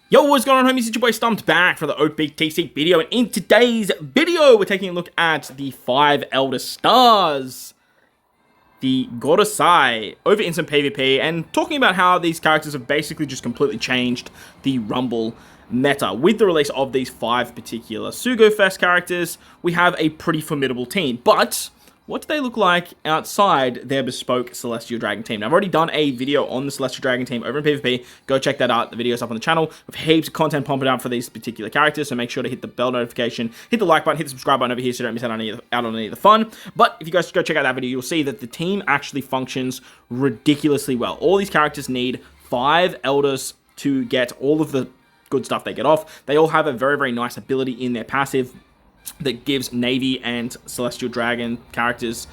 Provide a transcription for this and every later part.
Yo, what's going on, homies? It's your boy Stumped back for the OPTC video, and in today's video, we're taking a look at the 5 Elder Stars, the Garcia, over in some PvP, and talking about how these characters have basically just completely changed the Rumble meta. With the release of these 5 particular Sugo Fest characters, we have a pretty formidable team, but what do they look like outside their bespoke Celestial Dragon team? Now, I've already done a video on the Celestial Dragon team over in PvP. Go check that out. The video's up on the channel with heaps of content pumping out for these particular characters, so make sure to hit the bell notification, hit the like button, hit the subscribe button over here so you don't miss out on any of the fun. But if you guys go check out that video, you'll see that the team actually functions ridiculously well. All these characters need 5 Elders to get all of the good stuff they get off. They all have a very, very nice ability in their passive that gives Navy and Celestial Dragon characters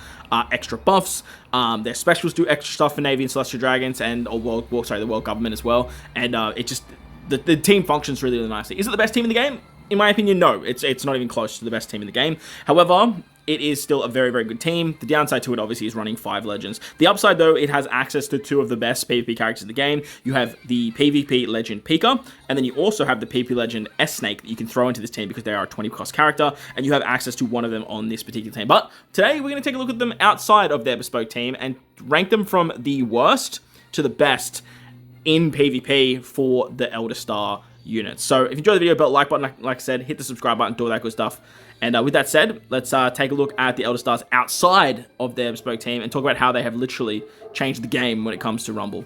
extra buffs. Their specials do extra stuff for Navy and Celestial Dragons, and the World Government as well. And it just the team functions really, really nicely. Is it the best team in the game? In my opinion, no. It's not even close to the best team in the game. However, it is still a very, very good team. The downside to it, obviously, is running 5 legends. The upside, though, it has access to 2 of the best PvP characters in the game. You have the PvP legend Pikqchu, and then you also have the PvP legend S-Snake that you can throw into this team because they are a 20 cost character, and you have access to one of them on this particular team. But today, we're going to take a look at them outside of their bespoke team and rank them from the worst to the best in PvP for the Elder Star units. So if you enjoyed the video, bell like button, like I said, hit the subscribe button, do all that good stuff. And with that said, let's take a look at the Elder Stars outside of their bespoke team and talk about how they have literally changed the game when it comes to Rumble.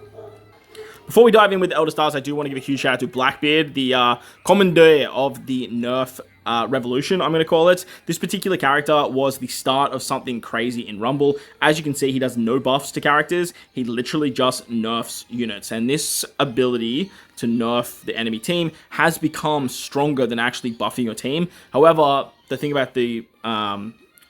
Before we dive in with the Elder Stars, I do want to give a huge shout out to Blackbeard, the commander of the nerf revolution, I'm going to call it. This particular character was the start of something crazy in Rumble. As you can see, he does no buffs to characters. He literally just nerfs units. And this ability to nerf the enemy team has become stronger than actually buffing your team. However, the thing about the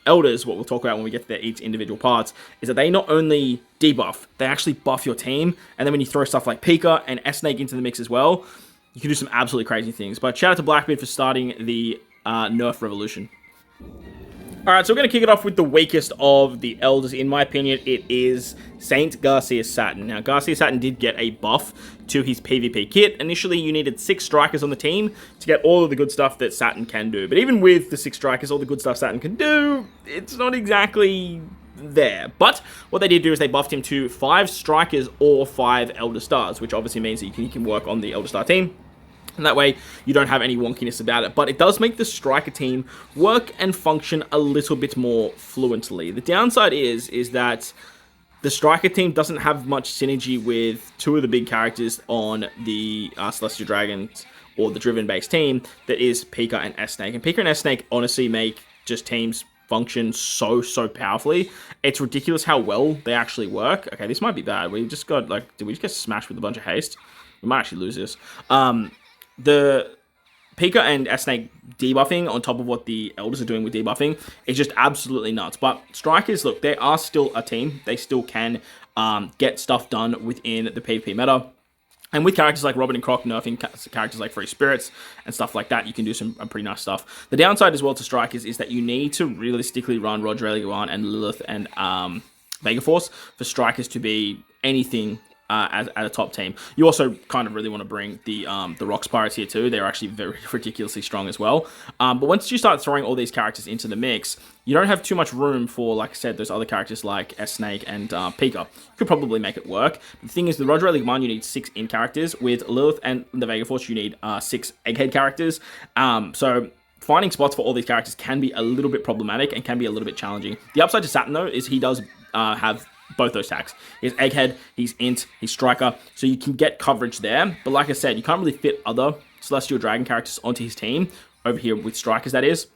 Elders, what we'll talk about when we get to their each individual parts, is that they not only debuff, they actually buff your team. And then when you throw stuff like Pikqchu and S-Snake into the mix as well, you can do some absolutely crazy things. But shout out to Blackbeard for starting the nerf revolution. Alright, so we're going to kick it off with the weakest of the Elders. In my opinion, it is Saint Garcia Saturn. Now, Garcia Saturn did get a buff to his PvP kit. Initially, you needed 6 strikers on the team to get all of the good stuff that Saturn can do. But even with the 6 strikers, all the good stuff Saturn can do, it's not exactly there. But what they did do is they buffed him to 5 strikers or 5 Elder Stars, which obviously means that he can work on the Elder Star team. And that way, you don't have any wonkiness about it. But it does make the striker team work and function a little bit more fluently. The downside is that the striker team doesn't have much synergy with 2 of the big characters on the Celestial Dragons or the Driven-based team, that is Pikqchu and S-Snake. And Pikqchu and S-Snake honestly make just teams function so powerfully. It's ridiculous how well they actually work. Okay, this might be bad. We just got, like, did we just get smashed with a bunch of haste? We might actually lose this. The Pikqchu and S-Snake debuffing on top of what the Elders are doing with debuffing is just absolutely nuts. But Strikers, look, they are still a team. They still can get stuff done within the PvP meta. And with characters like Robin and Croc nerfing characters like Free Spirits and stuff like that, you can do some pretty nice stuff. The downside as well to Strikers is that you need to realistically run Roger Leguan and Lilith and Vega Force for Strikers to be anything at a top team. You also kind of really want to bring the Rocks Pirates here too. They're actually very ridiculously strong as well. But once you start throwing all these characters into the mix, you don't have too much room for, like I said, those other characters like S-Snake and Pikqchu. You could probably make it work. The thing is, the Roger League 1, you need 6 in characters. With Lilith and the Vega Force, you need 6 Egghead characters. So finding spots for all these characters can be a little bit problematic and can be a little bit challenging. The upside to Saturn, though, is he does have both those tags. He's Egghead, he's Int, he's Striker, so you can get coverage there. But like I said, you can't really fit other Celestial Dragon characters onto his team, over here with Strikers, that is.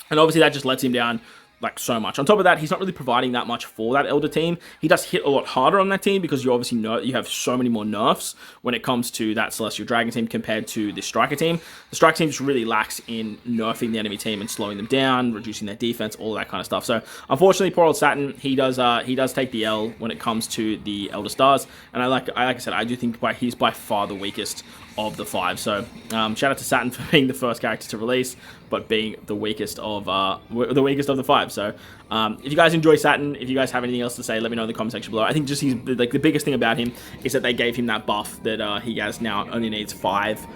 And obviously that just lets him down like so much. On top of that, he's not really providing that much for that Elder team. He does hit a lot harder on that team because you obviously know you have so many more nerfs when it comes to that Celestial Dragon team compared to the Striker team. The Striker team just really lacks in nerfing the enemy team and slowing them down, reducing their defense, all that kind of stuff. So unfortunately, poor old Saturn, he does take the L when it comes to the Elder Stars. And like I said, I do think he's by far the weakest of the 5. So shout out to Saturn for being the first character to release, but being the weakest of the 5. So if you guys enjoy Saturn, if you guys have anything else to say, let me know in the comment section below. I think just he's like the biggest thing about him is that they gave him that buff that he has now only needs 5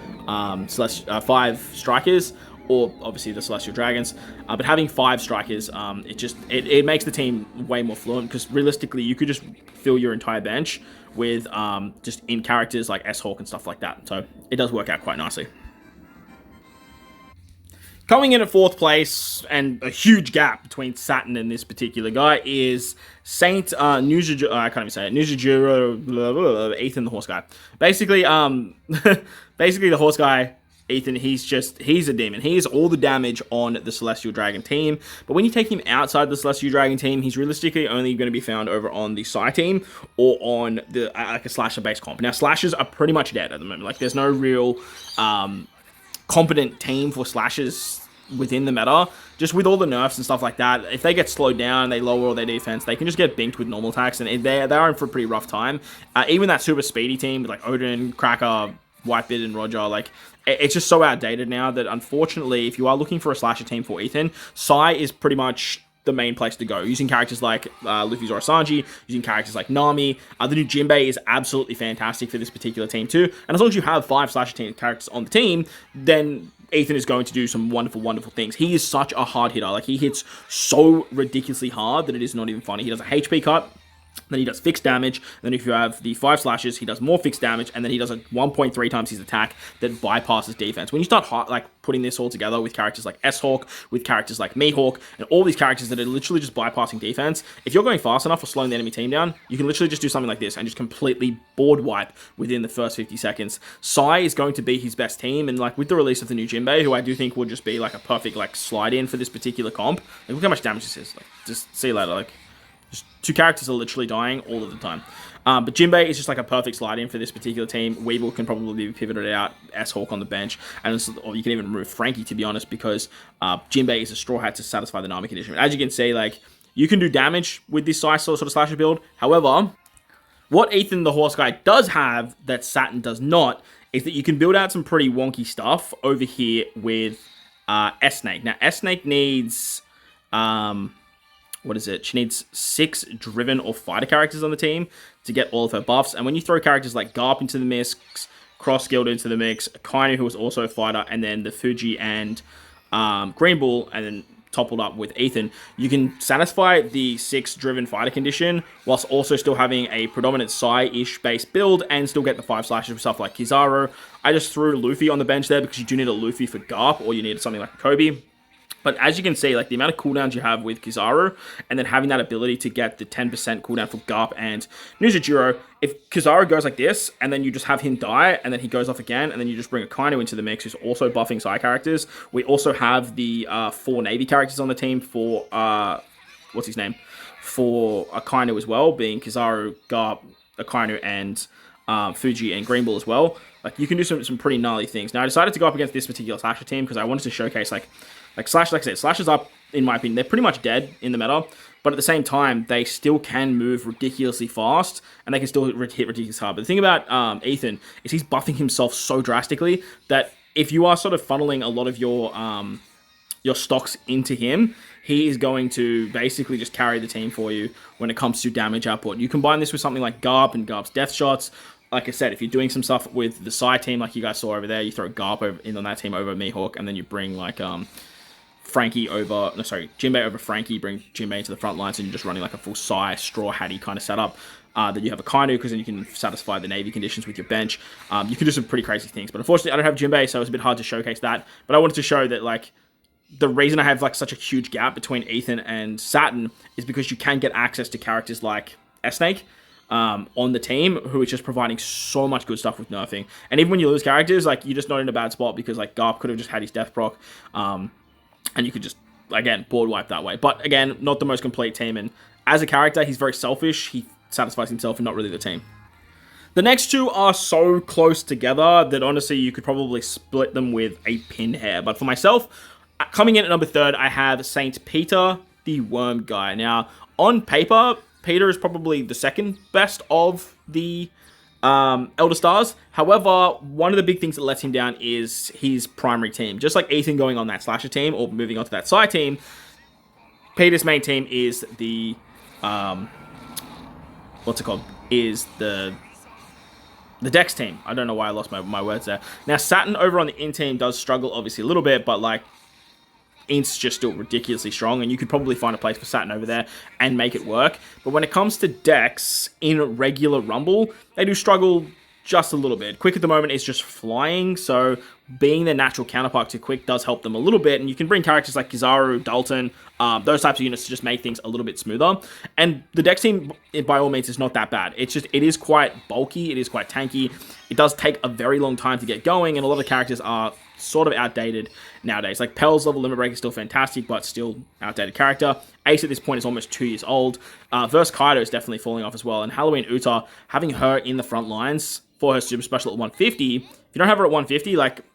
strikers, or obviously the Celestial Dragons, but having 5 strikers, it makes the team way more fluent, because realistically you could just fill your entire bench with just in characters like S-Hawk and stuff like that. So it does work out quite nicely. Coming in at 4th place, and a huge gap between Saturn and this particular guy, is Saint Nuzujuro, I can't even say it, Nuzujuro, Ethan the horse guy. Basically, basically the horse guy, Ethan, he's a demon. He is all the damage on the Celestial Dragon team, but when you take him outside the Celestial Dragon team, he's realistically only going to be found over on the Psy team, or on the like a slasher-based comp. Now, slashers are pretty much dead at the moment. Like, there's no real competent team for slashers within the meta. Just with all the nerfs and stuff like that, if they get slowed down, they lower all their defense, they can just get binked with normal attacks, and they are in for a pretty rough time. Even that super speedy team, like Odin, Cracker, Whitebeard, and Roger, like, it's just so outdated now that, unfortunately, if you are looking for a slasher team for Ethan, Psy is pretty much the main place to go. Using characters like Luffy Zorosanji, using characters like Nami. The new Jinbei is absolutely fantastic for this particular team too. And as long as you have 5 slasher team characters on the team, then Ethan is going to do some wonderful, wonderful things. He is such a hard hitter. Like, he hits so ridiculously hard that it is not even funny. He does a HP cut, then he does fixed damage, and then if you have the 5 slashes, he does more fixed damage, and then he does a 1.3 times his attack that bypasses defense. When you start putting this all together with characters like S-Hawk, with characters like Mihawk, and all these characters that are literally just bypassing defense, if you're going fast enough or slowing the enemy team down, you can literally just do something like this and just completely board wipe within the first 50 seconds. Psy is going to be his best team, and like with the release of the new Jinbei, who I do think will just be like a perfect like slide in for this particular comp. Like, look how much damage this is. Like, just see you later. Like, just 2 characters are literally dying all of the time. But Jinbei is just like a perfect slide-in for this particular team. Weevil can probably be pivoted out, S-Hawk on the bench, or you can even remove Frankie, to be honest, because Jinbei is a Straw Hat to satisfy the Nami condition. As you can see, like, you can do damage with this size sort of slasher build. However, what Ethan the Horse Guy does have that Saturn does not is that you can build out some pretty wonky stuff over here with S-Snake. Now, S-Snake needs... what is it? She needs 6 driven or fighter characters on the team to get all of her buffs. And when you throw characters like Garp into the mix, Cross-Guild into the mix, Kainu, who is also a fighter, and then the Fuji and Green Bull, and then toppled up with Ethan, you can satisfy the 6 driven fighter condition whilst also still having a predominant Psy-ish based build and still get the 5 slashes with stuff like Kizaru. I just threw Luffy on the bench there because you do need a Luffy for Garp, or you need something like Kobe. But as you can see, like, the amount of cooldowns you have with Kizaru, and then having that ability to get the 10% cooldown for Garp and Nuzujuro, if Kizaru goes like this, and then you just have him die, and then he goes off again, and then you just bring a Kainu into the mix, who's also buffing Psy characters. We also have the 4 Navy characters on the team for, what's his name? For Kainu as well, being Kizaru, Garp, Kainu, and Fuji and Green Bull as well. Like, you can do some pretty gnarly things. Now, I decided to go up against this particular Slasher team because I wanted to showcase, like Slash, like I said, Slashers up, in my opinion, they're pretty much dead in the meta, but at the same time, they still can move ridiculously fast, and they can still hit ridiculously hard. But the thing about Ethan is he's buffing himself so drastically that if you are sort of funneling a lot of your stocks into him, he is going to basically just carry the team for you when it comes to damage output. You combine this with something like Garp and Garp's death shots. Like I said, if you're doing some stuff with the Psy team, like you guys saw over there, you throw Garp in on that team over Mihawk, and then you bring like Frankie over, no, sorry, Jinbei over Frankie, bring Jinbei into the front lines, and you're just running like a full Psy, Straw Hattie kind of setup. Then you have a Kainu, because then you can satisfy the Navy conditions with your bench. You can do some pretty crazy things, but unfortunately I don't have Jinbei, so it's a bit hard to showcase that. But I wanted to show that, like, the reason I have like such a huge gap between Ethan and Saturn is because you can get access to characters like S-Snake on the team, who is just providing so much good stuff with nerfing. And even when you lose characters, like, you're just not in a bad spot, because like Garp could have just had his death proc, and you could just, again, board wipe that way. But again, not the most complete team, and as a character, he's very selfish. He satisfies himself and not really the team. The next 2 are so close together that honestly you could probably split them with a pin hair. But for myself, coming in at number 3rd, I have Saint Peter, the Worm Guy. Now, on paper, Peter is probably the 2nd best of the Elder Stars. However, one of the big things that lets him down is his primary team. Just like Ethan going on that Slasher team or moving on to that Psy team, Peter's main team is the, what's it called? Is the Dex team. I don't know why I lost my words there. Now, Saturn over on the in team does struggle, obviously, a little bit, but, like, Int's just still ridiculously strong, and you could probably find a place for Saturn over there and make it work. But when it comes to Dex in regular Rumble, they do struggle just a little bit. Quick at the moment is just flying, so being their natural counterpart to Quick does help them a little bit, and you can bring characters like Kizaru, Dalton, those types of units to just make things a little bit smoother. And the Dex team, by all means, is not that bad. It's just, it is quite bulky, it is quite tanky, it does take a very long time to get going, and a lot of characters are sort of outdated nowadays. Like Pel's level limit break is still fantastic, but still outdated character. Ace at this point is almost 2 years old. Verse Kaido is definitely falling off as well, and Halloween Uta, having her in the front lines for her super special at 150, if you don't have her at 150, like,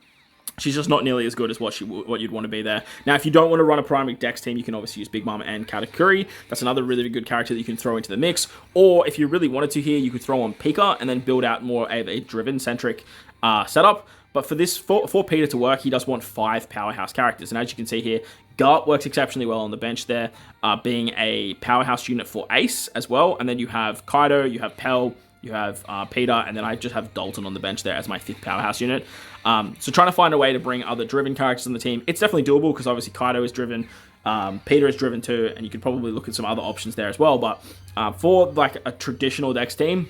she's just not nearly as good as what you'd want to be there. Now, if you don't want to run a primary Dex team, you can obviously use Big Mom and Katakuri. That's another really good character that you can throw into the mix. Or if you really wanted to here, you could throw on Pika and then build out more of a driven-centric setup. But for this, for Peter to work, he does want 5 powerhouse characters. And as you can see here, Gart works exceptionally well on the bench there, being a powerhouse unit for Ace as well. And then you have Kaido, you have Pel, you have Peter, and then I just have Dalton on the bench there as my 5th powerhouse unit. So trying to find a way to bring other driven characters on the team, it's definitely doable because obviously Kaido is driven, Peter is driven too, and you could probably look at some other options there as well. But for like a traditional Dex team,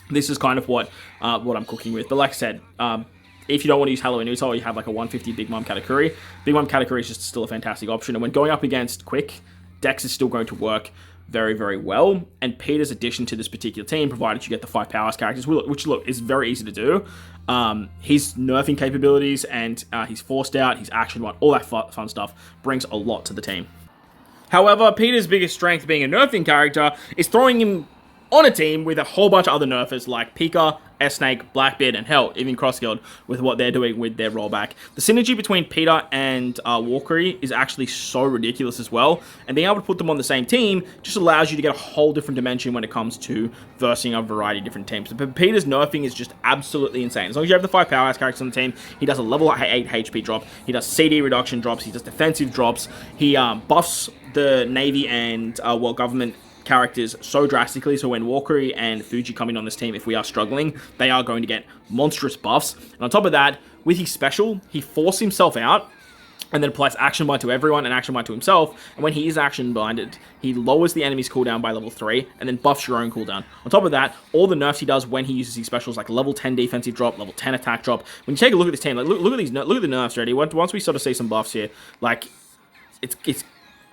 this is kind of what I'm cooking with. But like I said, if you don't want to use Halloween Uta, or you have like a 150 Big Mom Katakuri, Big Mom Katakuri is just still a fantastic option. And when going up against Quick, Dex is still going to work very, very well. And Peter's addition to this particular team, provided you get the 5 powerhouse characters, which look, is very easy to do. His nerfing capabilities and his forced out, his action one, all that fun stuff brings a lot to the team. However, Peter's biggest strength being a nerfing character is throwing him on a team with a whole bunch of other nerfers like Pika, S-Snake, Blackbeard, and hell, even Crossguild with what they're doing with their rollback. The synergy between Peter and Walkery is actually so ridiculous as well, and being able to put them on the same team just allows you to get a whole different dimension when it comes to versing a variety of different teams. But Peter's nerfing is just absolutely insane. As long as you have the 5 powerhouse characters on the team, he does a level 8 HP drop, he does CD reduction drops, he does defensive drops, he buffs the Navy and World Government characters so drastically, so when Walkery and Fuji come in on this team, if we are struggling, they are going to get monstrous buffs. And on top of that, with his special, he forces himself out and then applies action bind to everyone and action bind to himself, and when he is action binded, he lowers the enemy's cooldown by level 3 and then buffs your own cooldown. On top of that, all the nerfs he does when he uses his specials, like level 10 defensive drop, level 10 attack drop. When you take a look at this team, like look at the nerfs already. Once we sort of see some buffs here, like it's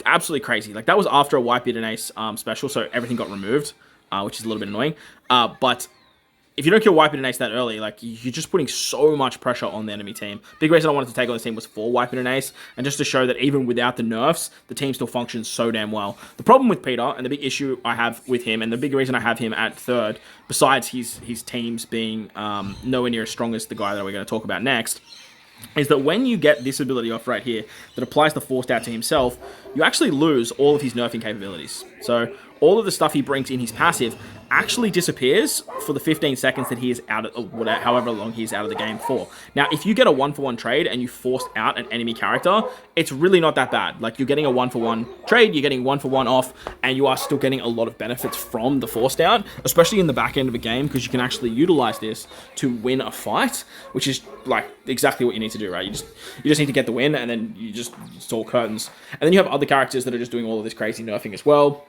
absolutely crazy. Like, that was after a Whitebeard and Ace special, so everything got removed, which is a little bit annoying. But if you don't kill Whitebeard and Ace that early, like, you're just putting so much pressure on the enemy team. Big reason I wanted to take on this team was for Whitebeard and Ace, and just to show that even without the nerfs, the team still functions so damn well. The problem with Peter, and the big issue I have with him, and the big reason I have him at 3rd, besides his teams being nowhere near as strong as the guy that we're going to talk about next, is that when you get this ability off right here that applies the forced out to himself, you actually lose all of his nerfing capabilities. So all of the stuff he brings in his passive actually disappears for the 15 seconds that he is out of, whatever, however long he's out of the game for. Now, if you get a 1-for-1 trade and you force out an enemy character, it's really not that bad. Like, you're getting a 1-for-1 trade, you're getting 1-for-1 off, and you are still getting a lot of benefits from the forced out, especially in the back end of a game, because you can actually utilize this to win a fight, which is like exactly what you need to do, right? You just need to get the win, and then it's all curtains. And then you have other characters that are just doing all of this crazy nerfing as well,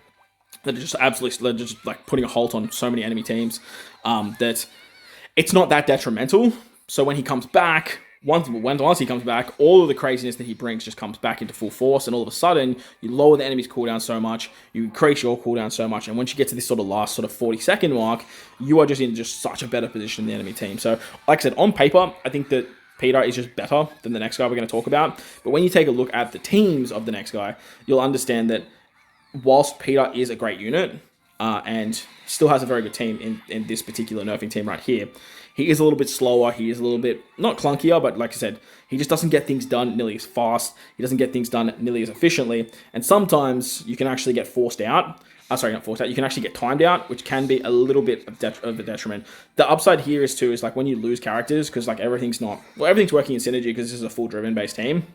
that are just absolutely just like putting a halt on so many enemy teams, that it's not that detrimental. So when he comes back, once he comes back, all of the craziness that he brings just comes back into full force, and all of a sudden, you lower the enemy's cooldown so much, you increase your cooldown so much, and once you get to this sort of last sort of 40-second mark, you are just in just such a better position than the enemy team. So, like I said, on paper, I think that Peter is just better than the next guy we're going to talk about, but when you take a look at the teams of the next guy, you'll understand that whilst Peter is a great unit, and still has a very good team in this particular nerfing team right here, he is a little bit slower, he is a little bit, not clunkier, but like I said, he just doesn't get things done nearly as fast, he doesn't get things done nearly as efficiently, and sometimes you can actually get forced out, you can actually get timed out, which can be a little bit of a detriment. The upside here is like when you lose characters, because like everything's working in synergy because this is a full driven based team.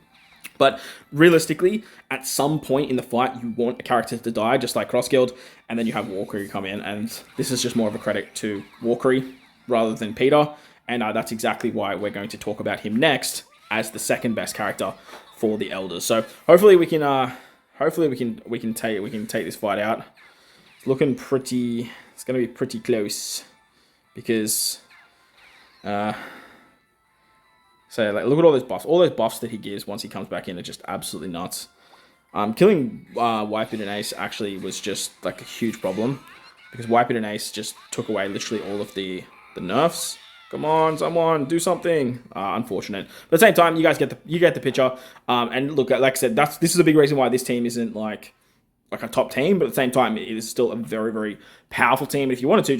But realistically, at some point in the fight, you want a character to die, just like Cross Guild, and then you have Walkery come in, and this is just more of a credit to Walkery rather than Peter, and that's exactly why we're going to talk about him next as the second best character for the Elders. So hopefully we can take this fight out. It's looking pretty. It's going to be pretty close because. So, like, look at all those buffs. All those buffs that he gives once he comes back in are just absolutely nuts. Killing Whitebeard and Ace actually was just, like, a huge problem. Because Whitebeard and Ace just took away literally all of the nerfs. Come on, someone, do something. Unfortunate. But at the same time, you guys get the picture. And look, like I said, this is a big reason why this team isn't, like a top team. But at the same time, it is still a very, very powerful team. If you wanted to,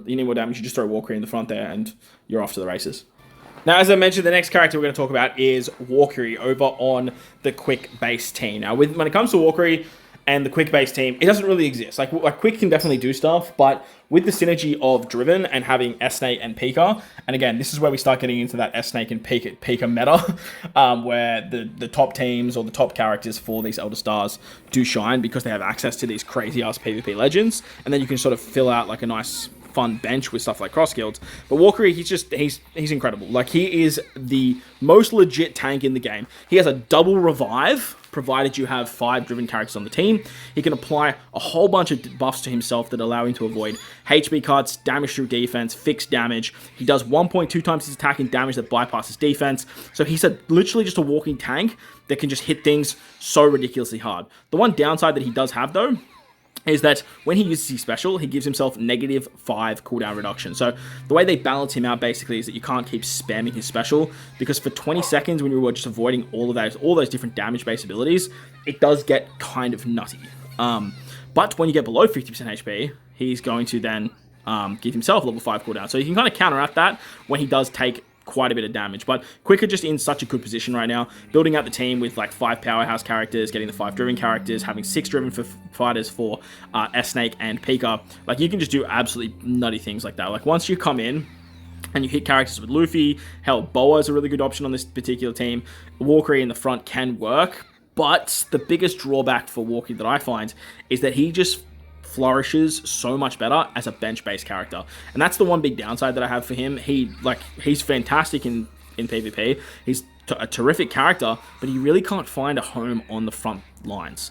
you need more damage, you just throw Walkery in the front there, and you're off to the races. Now, as I mentioned, the next character we're going to talk about is Walkery over on the Quick Base team. Now, when it comes to Walkery and the Quick Base team, it doesn't really exist. Like Quick can definitely do stuff, but with the synergy of Driven and having S-Snake and Pika, and again, this is where we start getting into that S-Snake and Pika meta, where the top teams or the top characters for these Elder Stars do shine because they have access to these crazy-ass PvP legends, and then you can sort of fill out like a nice fun bench with stuff like Cross Guilds. But Walkery, he's incredible. Like, he is the most legit tank in the game. He has a double revive, provided you have 5 driven characters on the team. He can apply a whole bunch of buffs to himself that allow him to avoid HP cuts, damage through defense, fixed damage. He does 1.2 times his attack and damage that bypasses defense. So he's literally just a walking tank that can just hit things so ridiculously hard. The one downside that he does have, though, is that when he uses his special, he gives himself -5 cooldown reduction. So the way they balance him out basically is that you can't keep spamming his special, because for 20 seconds when you were just avoiding all those different damage-based abilities, it does get kind of nutty. But when you get below 50% HP, he's going to then give himself level 5 cooldown. So you can kind of counteract that when he does take quite a bit of damage. But Quick are just in such a good position right now, building out the team with like 5 powerhouse characters, getting the 5 driven characters, having 6 driven for fighters for S-Snake and Pika. Like, you can just do absolutely nutty things like that. Like, once you come in and you hit characters with Luffy, hell, Boa is a really good option on this particular team. Walkery in the front can work, but the biggest drawback for Walkery that I find is that he just flourishes so much better as a bench-based character, and that's the one big downside that I have for him. He's fantastic in PvP. He's a terrific character, but he really can't find a home on the front lines.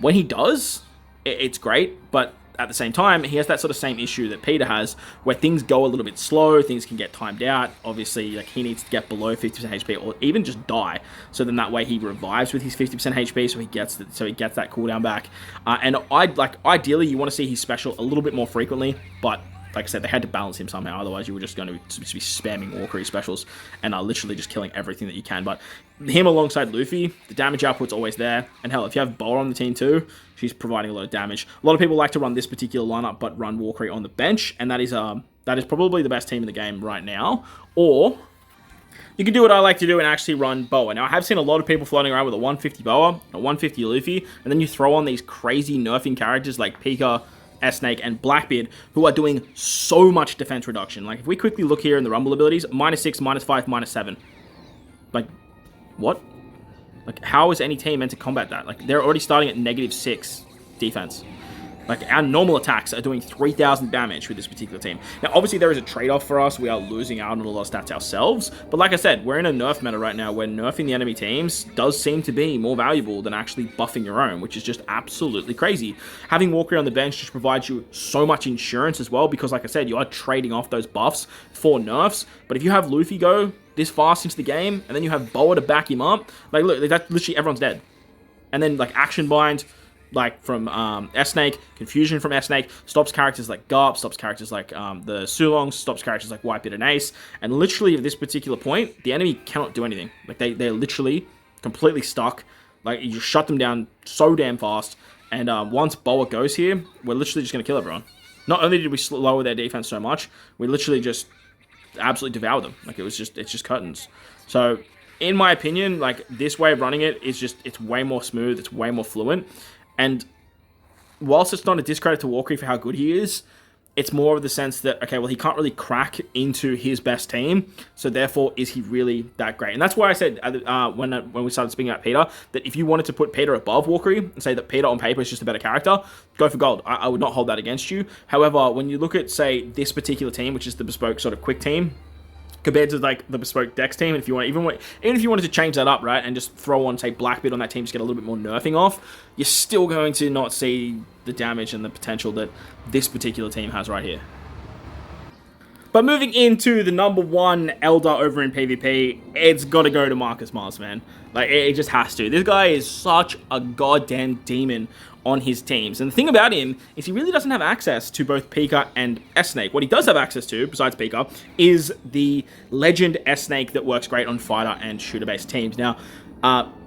When he does, it's great, but at the same time, he has that sort of same issue that Peter has, where things go a little bit slow, things can get timed out. Obviously, like, he needs to get below 50% HP or even just die. So then that way he revives with his 50% HP, so he gets that cooldown back. And ideally, you want to see his special a little bit more frequently, but like I said, they had to balance him somehow. Otherwise, you were just going to be spamming Walkery specials and literally just killing everything that you can. But him alongside Luffy, the damage output's always there. And hell, if you have Boa on the team too, she's providing a lot of damage. A lot of people like to run this particular lineup, but run Walkery on the bench, and that is probably the best team in the game right now. Or you can do what I like to do and actually run Boa. Now, I have seen a lot of people floating around with a 150 Boa, a 150 Luffy, and then you throw on these crazy nerfing characters like Pika, S-Snake, and Blackbeard, who are doing so much defense reduction. Like, if we quickly look here in the Rumble abilities, -6, -5, -7. Like, what? Like, how is any team meant to combat that? Like, they're already starting at -6 defense. Like, our normal attacks are doing 3,000 damage with this particular team. Now, obviously, there is a trade-off for us. We are losing out on a lot of stats ourselves. But like I said, we're in a nerf meta right now where nerfing the enemy teams does seem to be more valuable than actually buffing your own, which is just absolutely crazy. Having Walkery on the bench just provides you so much insurance as well, because like I said, you are trading off those buffs for nerfs. But if you have Luffy go this fast into the game, and then you have Boa to back him up, like, look, that literally everyone's dead. And then, like, Action Bind, like, from S-Snake, Confusion from S-Snake, stops characters like Garp, stops characters like the Sulongs, stops characters like Whitebeard and Ace, and literally at this particular point, the enemy cannot do anything. Like, they're literally completely stuck. Like, you just shut them down so damn fast, and once Boa goes here, we're literally just going to kill everyone. Not only did we lower their defense so much, we literally just absolutely devoured them. Like, it's just curtains. So, in my opinion, like, this way of running it is just, it's way more smooth, it's way more fluent. And whilst it's not a discredit to Walkery for how good he is, it's more of the sense that, okay, well, he can't really crack into his best team, so therefore, is he really that great? And that's why I said, when we started speaking about Peter, that if you wanted to put Peter above Walkery and say that Peter on paper is just a better character, go for gold. I would not hold that against you. However, when you look at, say, this particular team, which is the bespoke sort of quick team, compared to like the bespoke Dex team, and if you want, even if you wanted to change that up, right, and just throw on, say, Blackbeard on that team, just get a little bit more nerfing off, you're still going to not see the damage and the potential that this particular team has right here. But moving into the number 1 Elder over in PvP, it's got to go to Marcus Mars, man. Like, it just has to. This guy is such a goddamn demon on his teams. And the thing about him is he really doesn't have access to both Pika and S-Snake. What he does have access to, besides Pika, is the Legend S-Snake that works great on fighter and shooter-based teams. Now,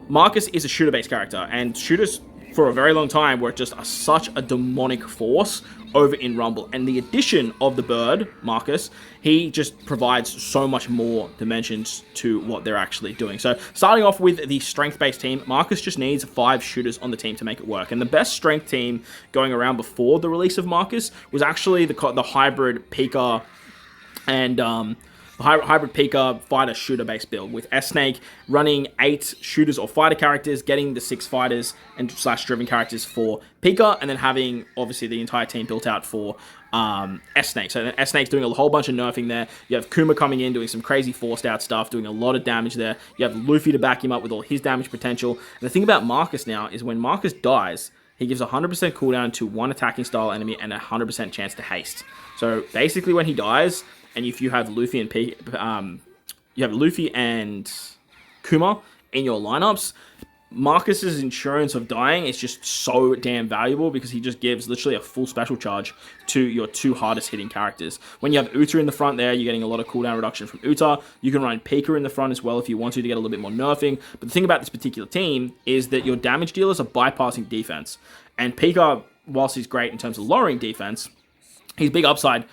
Marcus is a shooter-based character, and shooters for a very long time were just such a demonic force over in Rumble. And the addition of the bird, Marcus, he just provides so much more dimensions to what they're actually doing. So starting off with the strength-based team, Marcus just needs 5 shooters on the team to make it work. And the best strength team going around before the release of Marcus was actually the hybrid Pika and hybrid Pika fighter shooter based build with S-Snake running 8 shooters or fighter characters, getting the 6 fighters and / driven characters for Pika, and then having obviously the entire team built out for S-Snake. So S-Snake's doing a whole bunch of nerfing there. You have Kuma coming in, doing some crazy forced out stuff, doing a lot of damage there. You have Luffy to back him up with all his damage potential. And the thing about Marcus now is when Marcus dies, he gives 100% cooldown to 1 attacking style enemy and a 100% chance to haste. So basically when he dies, and if you have Luffy and Kuma in your lineups, Marcus's insurance of dying is just so damn valuable because he just gives literally a full special charge to your 2 hardest hitting characters. When you have Uta in the front there, you're getting a lot of cooldown reduction from Uta. You can run Pika in the front as well if you want to get a little bit more nerfing. But the thing about this particular team is that your damage dealers are bypassing defense. And Pika, whilst he's great in terms of lowering defense, his big upside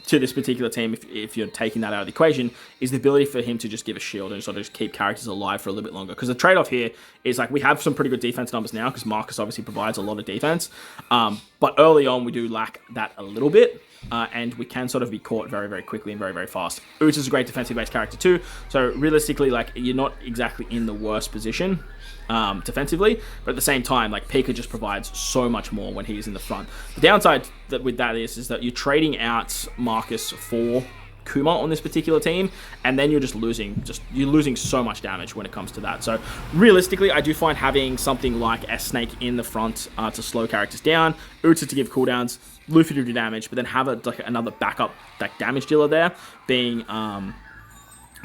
to this particular team, if you're taking that out of the equation, is the ability for him to just give a shield and sort of just keep characters alive for a little bit longer. Because the trade-off here is, like, we have some pretty good defense numbers now, because Marcus obviously provides a lot of defense. But early on, we do lack that a little bit, and we can sort of be caught very, very quickly and very, very fast. Uta's a great defensive-based character too, so realistically, like, you're not exactly in the worst position defensively, but at the same time, like, Pika just provides so much more when he's in the front. The downside with that is that you're trading out Marcus for Kuma on this particular team, and then you're losing so much damage when it comes to that. So realistically, I do find having something like S-Snake in the front to slow characters down, Uta to give cooldowns, Luffy to do damage, but then have another backup damage dealer there, being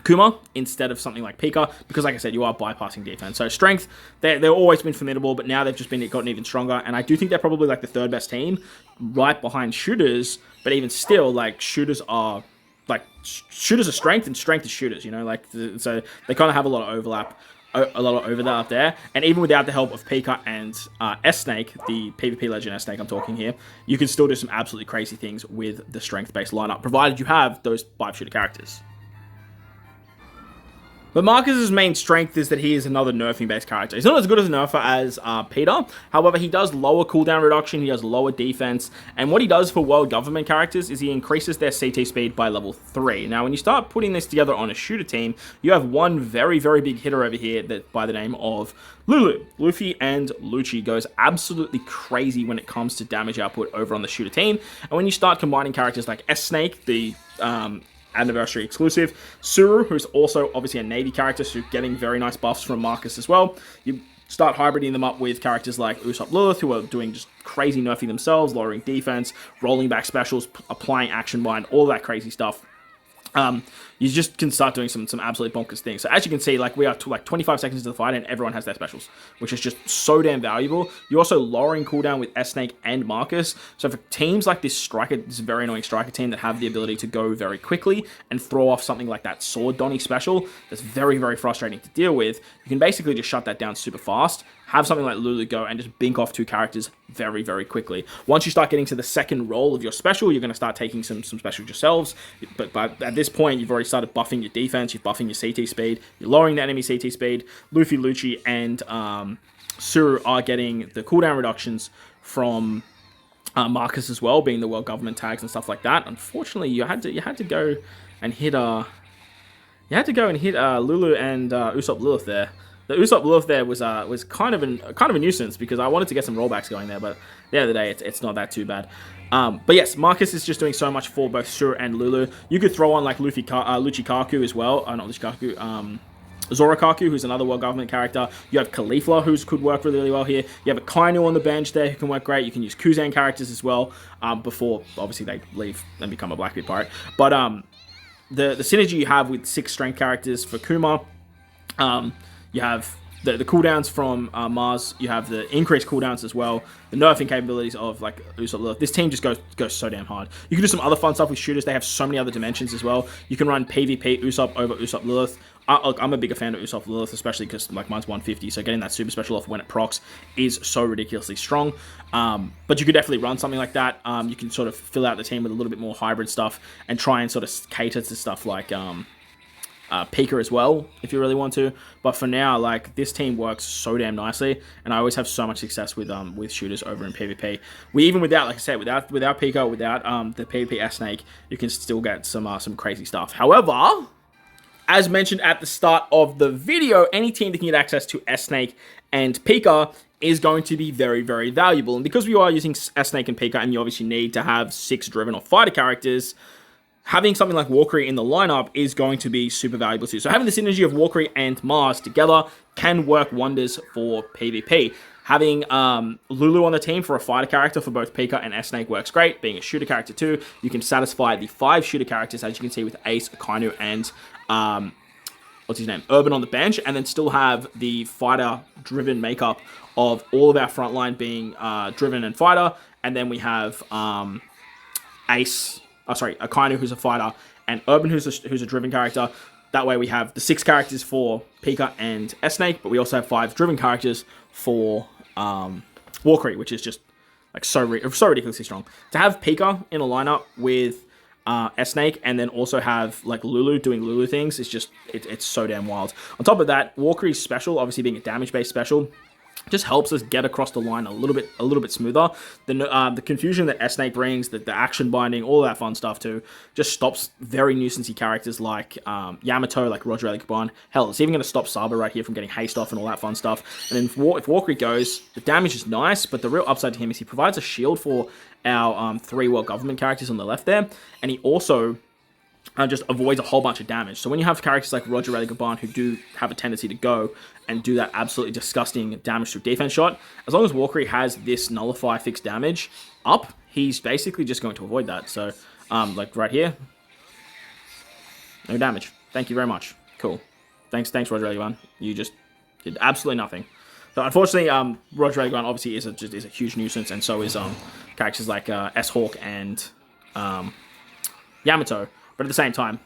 Kuma instead of something like Pika, because like I said, you are bypassing defense. So strength, they've always been formidable, but now they've just gotten even stronger, and I do think they're probably like the 3rd best team, right behind shooters, but even still, like, shooters are strength and strength is shooters, you know, like, so they kind of have a lot of overlap there, and even without the help of Pika and S-Snake, the PvP Legend S-Snake I'm talking here, you can still do some absolutely crazy things with the strength-based lineup, provided you have those 5 shooter characters. But Marcus's main strength is that he is another nerfing-based character. He's not as good as a nerfer as Peter. However, he does lower cooldown reduction, he does lower defense, and what he does for world government characters is he increases their CT speed by level 3. Now, when you start putting this together on a shooter team, you have one very, very big hitter over here that by the name of Lulu. Luffy and Lucci goes absolutely crazy when it comes to damage output over on the shooter team. And when you start combining characters like S-Snake, the anniversary exclusive, Suru, who's also obviously a Navy character, so getting very nice buffs from Marcus as well. You start hybriding them up with characters like Usopp Lilith, who are doing just crazy nerfing themselves, lowering defense, rolling back specials, applying action bind, all that crazy stuff. You just can start doing some absolutely bonkers things. So as you can see, like, we are like 25 seconds into the fight and everyone has their specials, which is just so damn valuable. You're also lowering cooldown with S-Snake and Marcus. So for teams like this very annoying striker team that have the ability to go very quickly and throw off something like that Sword Donnie special that's very, very frustrating to deal with, you can basically just shut that down super fast, have something like Lulu go and just bink off 2 characters very, very quickly. Once you start getting to the second roll of your special, you're going to start taking some specials yourselves. But at this point, you've already started buffing your defense, you're buffing your CT speed, you're lowering the enemy CT speed. Luffy, Lucci, and Suru are getting the cooldown reductions from Marcus as well, being the world government tags and stuff like that. Unfortunately, you had to go and hit Lulu and Usopp Lilith there. The Usopp Lilith there was kind of a nuisance because I wanted to get some rollbacks going there, but at the end of the day, it's not that too bad. But yes, Marcus is just doing so much for both Shura and Lulu. You could throw on like Luchikaku as well. Not Luchikaku. Zorakaku, who's another world government character. You have Caulifla, who could work really, really well here. You have a Kainu on the bench there who can work great. You can use Kuzan characters as well before, obviously, they leave and become a Blackbeard pirate. But the synergy you have with 6 strength characters for Kuma, you have the cooldowns from Mars, you have the increased cooldowns as well, the nerfing capabilities of like Usopp Lilith. This team just goes so damn hard. You can do some other fun stuff with shooters. They have so many other dimensions as well. You can run PvP Usopp over Usopp Lilith. I'm a bigger fan of Usopp Lilith, especially because like mine's 150, so getting that super special off when it procs is so ridiculously strong. But you could definitely run something like that. You can sort of fill out the team with a little bit more hybrid stuff and try and sort of cater to stuff like Pikqchu as well, if you really want to. But for now, like, this team works so damn nicely, and I always have so much success with shooters over in PvP. Even without, like I said, without Pikqchu, without the PvP S-Snake, you can still get some crazy stuff. However, as mentioned at the start of the video, any team that can get access to S-Snake and Pikqchu is going to be very, very valuable. And because we are using S-Snake and Pikqchu, and you obviously need to have 6 driven or fighter characters, having something like Walkery in the lineup is going to be super valuable too. So having the synergy of Walkery and Mars together can work wonders for PvP. Having Lulu on the team for a fighter character for both Pikqchu and S-Snake works great. Being a shooter character too, you can satisfy the 5 shooter characters, as you can see with Ace, Kainu, and what's his name, Urban on the bench, and then still have the fighter-driven makeup of all of our frontline being driven and fighter, and then we have Ace, a Kainu who's a fighter, and Urban who's a driven character. That way we have the 6 characters for Pikqchu and S-Snake, but we also have 5 driven characters for Walkery, which is just like so ridiculously strong. To have Pikqchu in a lineup with S-Snake and then also have like Lulu doing Lulu things is just, it's so damn wild. On top of that, Walkery's special, obviously being a damage-based special, just helps us get across the line a little bit smoother. The confusion that S-Snake brings, the action binding, all that fun stuff too, just stops very nuisancey characters like Yamato, like Roger Ellie. Hell, it's even going to stop Saba right here from getting haste off and all that fun stuff. And then if Walkery goes, the damage is nice, but the real upside to him is he provides a shield for our 3 world government characters on the left there, and he also just avoids a whole bunch of damage. So when you have characters like Roger Raleigh who do have a tendency to go and do that absolutely disgusting damage through defense shot, as long as Walkery has this nullify fixed damage up, he's basically just going to avoid that. So like right here, no damage. Thank you very much. Cool. Thanks Roger Raleigh. You just did absolutely nothing. So unfortunately, Roger Raleigh obviously is a huge nuisance, and so is characters like S-Hawk and Yamato. But at the same time,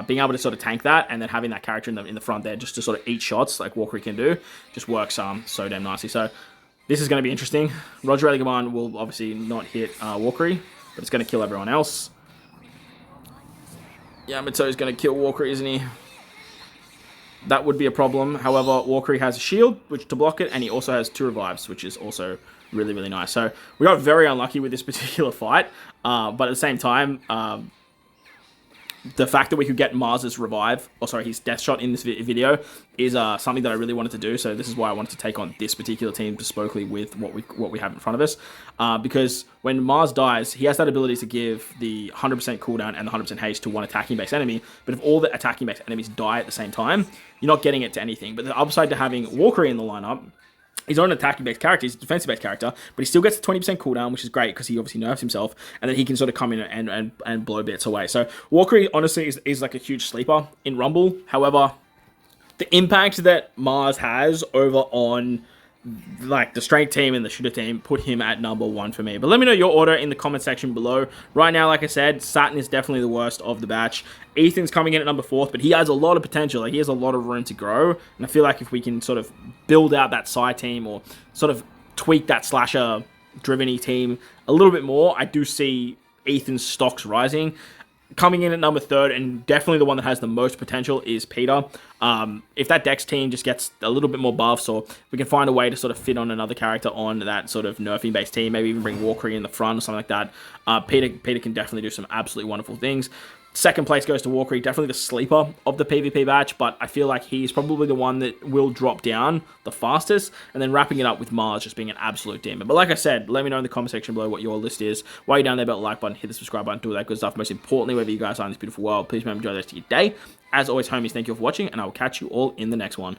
being able to sort of tank that and then having that character in the front there just to sort of eat shots like Walkery can do just works so damn nicely. So this is going to be interesting. Roger Raleigh will obviously not hit Walkery, but it's going to kill everyone else. Yamato is going to kill Walkery, isn't he? That would be a problem. However, Walkery has a shield to block it, and he also has 2 revives, which is also really, really nice. So we got very unlucky with this particular fight, but at the same time, the fact that we could get Mars's revive, his death shot in this video is something that I really wanted to do. So this is why I wanted to take on this particular team bespokely with what we have in front of us. Because when Mars dies, he has that ability to give the 100% cooldown and the 100% haste to one attacking base enemy. But if all the attacking base enemies die at the same time, you're not getting it to anything. But the upside to having Walkery in the lineup, he's not an attacking-based character, he's a defensive-based character, but he still gets the 20% cooldown, which is great because he obviously nerfs himself, and then he can sort of come in and blow bits away. So Walkery, honestly, is like a huge sleeper in Rumble. However, the impact that Mars has over on like the strength team and the shooter team put him at number 1 for me. But let me know your order in the comment section below. Right now, like I said, Saturn is definitely the worst of the batch. Ethan's coming in at number 4th, but he has a lot of potential. Like, he has a lot of room to grow, and I feel like if we can sort of build out that side team or sort of tweak that slasher driven-y team a little bit more, I do see Ethan's stocks rising. coming in at number 3rd, and definitely the one that has the most potential, is Peter. If that Dex team just gets a little bit more buffs, or we can find a way to sort of fit on another character on that sort of nerfing based team, maybe even bring Walkery in the front or something like that, Peter can definitely do some absolutely wonderful things. Second place goes to Walkery, definitely the sleeper of the PvP batch, but I feel like he's probably the one that will drop down the fastest, and then wrapping it up with Mars just being an absolute demon. But like I said, let me know in the comment section below what your list is. While you're down there, hit the like button, hit the subscribe button, do all that good stuff. Most importantly, wherever you guys are in this beautiful world, please remember to enjoy the rest of your day. As always, homies, thank you for watching, and I will catch you all in the next one.